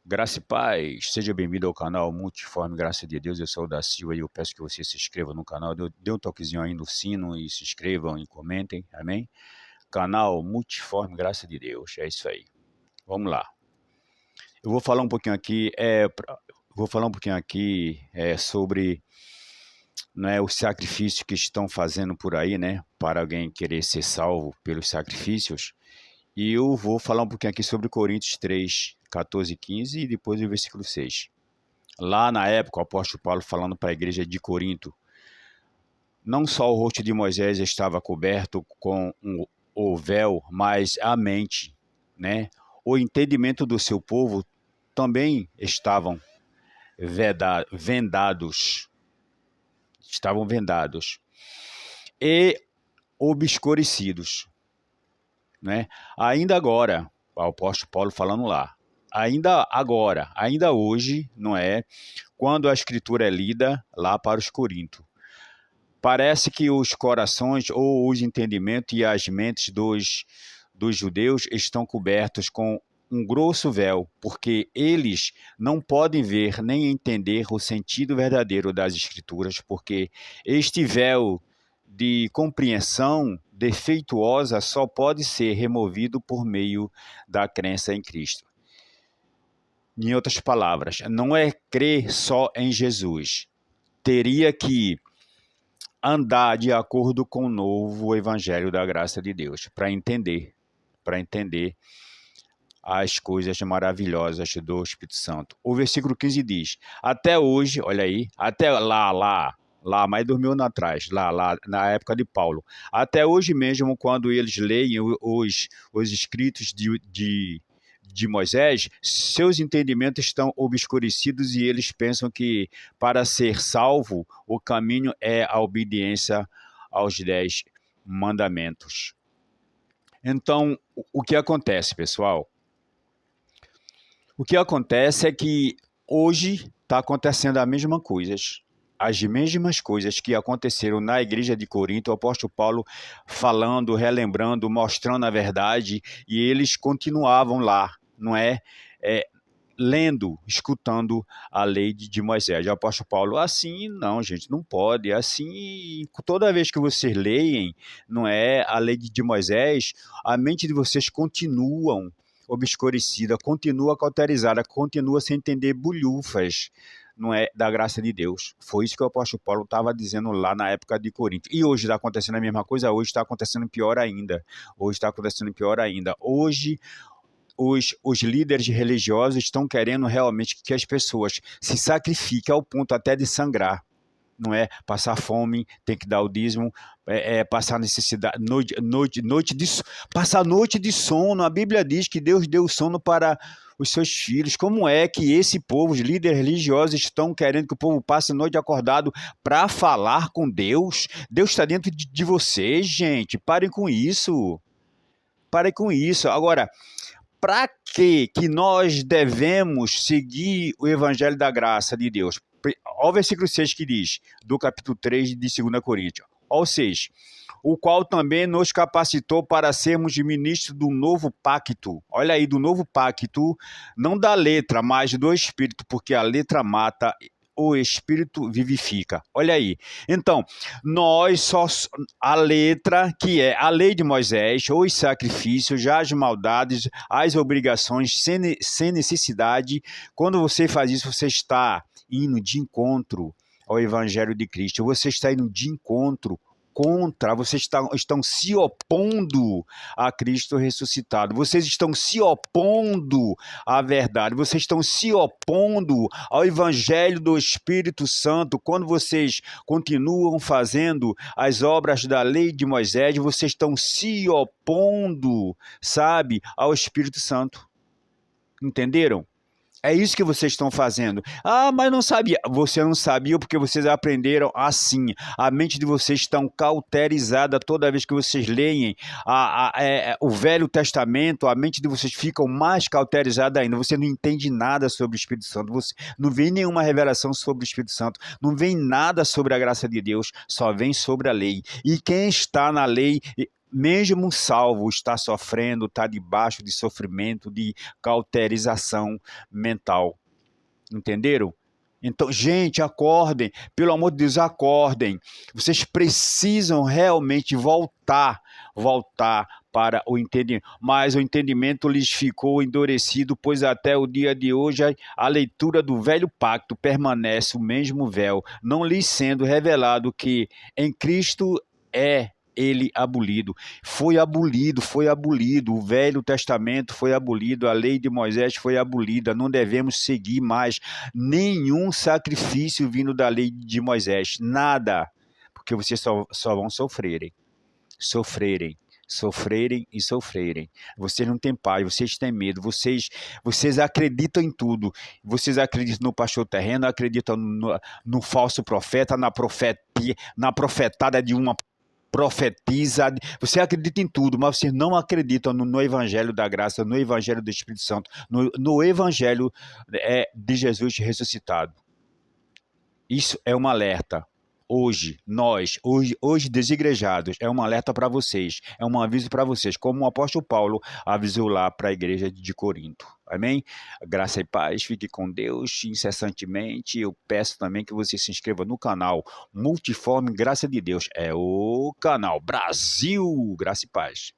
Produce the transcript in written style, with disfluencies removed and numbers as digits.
Graça e paz, seja bem-vindo ao canal Multiforme Graça de Deus. Eu sou o da Silva e eu peço que você se inscreva no canal, dê um toquezinho aí no sino e se inscrevam e comentem, amém? Canal Multiforme Graça de Deus, é isso aí. Vamos lá. Eu vou falar um pouquinho aqui, sobre, né, os sacrifícios que estão fazendo por aí, né, para alguém querer ser salvo pelos sacrifícios. E eu vou falar um pouquinho aqui sobre Coríntios 3, 14 e 15 e depois o versículo 6. Lá na época, o apóstolo Paulo falando para a igreja de Corinto, não só o rosto de Moisés estava coberto com o véu, mas a mente, né? O entendimento do seu povo também vendados, estavam vendados e obscurecidos, né? Ainda agora, o apóstolo Paulo falando lá, ainda agora, ainda hoje, não é? Quando a escritura é lida lá para os Coríntios, parece que os corações ou os entendimentos e as mentes dos judeus estão cobertos com um grosso véu, porque eles não podem ver nem entender o sentido verdadeiro das escrituras, porque este véu de compreensão defeituosa só pode ser removido por meio da crença em Cristo. Em outras palavras, não é crer só em Jesus. Teria que andar de acordo com o novo evangelho da graça de Deus, para entender as coisas maravilhosas do Espírito Santo. O versículo 15 diz, até hoje, olha aí, até lá, mais de 2000 anos atrás, lá, na época de Paulo, até hoje mesmo, quando eles leem os escritos de Moisés, seus entendimentos estão obscurecidos e eles pensam que para ser salvo, o caminho é a obediência aos 10 mandamentos. Então, o que acontece, pessoal? O que acontece é que hoje está acontecendo as mesmas coisas que aconteceram na igreja de Corinto, o apóstolo Paulo falando, relembrando, mostrando a verdade, e eles continuavam lá, não é? Lendo, escutando a lei de Moisés. O apóstolo Paulo, assim, não, gente, não pode. Assim, toda vez que vocês leem, não é, a lei de Moisés, a mente de vocês continuam obscurecida, continua cauterizada, continua sem entender bulhufas, não é, da graça de Deus. Foi isso que o apóstolo Paulo estava dizendo lá na época de Corinto. E hoje está acontecendo a mesma coisa, hoje está acontecendo pior ainda. Hoje os líderes religiosos estão querendo realmente que as pessoas se sacrifiquem ao ponto até de sangrar, não é? Passar fome, tem que dar o dízimo, passar necessidade, passar noite de sono. A Bíblia diz que Deus deu sono para os seus filhos. Como é que esse povo, os líderes religiosos, estão querendo que o povo passe a noite acordado para falar com Deus? Deus está dentro de vocês, gente. Parem com isso. Agora, para que nós devemos seguir o evangelho da graça de Deus? Olha o versículo 6 que diz, do capítulo 3 de 2 Coríntios. Olha o 6. O qual também nos capacitou para sermos ministros do novo pacto. Olha aí, do novo pacto, não da letra, mas do Espírito, porque a letra mata, o Espírito vivifica. Olha aí. Então, a letra, que é a lei de Moisés, os sacrifícios, já as maldades, as obrigações, sem necessidade. Quando você faz isso, você está indo de encontro ao Evangelho de Cristo. Você está indo de encontro vocês estão se opondo a Cristo ressuscitado, vocês estão se opondo à verdade, vocês estão se opondo ao Evangelho do Espírito Santo. Quando vocês continuam fazendo as obras da lei de Moisés, vocês estão se opondo, sabe, ao Espírito Santo. Entenderam? É isso que vocês estão fazendo. Ah, mas não sabia. Você não sabia porque vocês aprenderam assim. A mente de vocês está cauterizada toda vez que vocês leem o Velho Testamento. A mente de vocês fica mais cauterizada ainda. Você não entende nada sobre o Espírito Santo. Você não vê nenhuma revelação sobre o Espírito Santo. Não vem nada sobre a graça de Deus. Só vem sobre a lei. E quem está na lei mesmo salvo, está sofrendo, está debaixo de sofrimento, de cauterização mental. Entenderam? Então, gente, acordem, pelo amor de Deus, acordem. Vocês precisam realmente voltar para o entendimento. Mas o entendimento lhes ficou endurecido, pois até o dia de hoje a leitura do velho pacto permanece o mesmo véu, não lhes sendo revelado que em Cristo é ele abolido. Foi abolido. O Velho Testamento foi abolido, a lei de Moisés foi abolida. Não devemos seguir mais nenhum sacrifício vindo da lei de Moisés. Nada. Porque vocês só vão sofrerem. Sofrerem e sofrerem. Vocês não têm paz, vocês têm medo, vocês acreditam em tudo. Vocês acreditam no pastor terreno, acreditam no falso profeta, na profetada de uma profetiza, você acredita em tudo, mas você não acredita no Evangelho da Graça, no Evangelho do Espírito Santo, no Evangelho de Jesus ressuscitado. Isso é um alerta. Hoje desigrejados, é um alerta para vocês, é um aviso para vocês, como o apóstolo Paulo avisou lá para a igreja de Corinto. Amém? Graça e paz, fique com Deus incessantemente. Eu peço também que você se inscreva no canal Multiforme Graça de Deus. É o canal Brasil, graça e paz.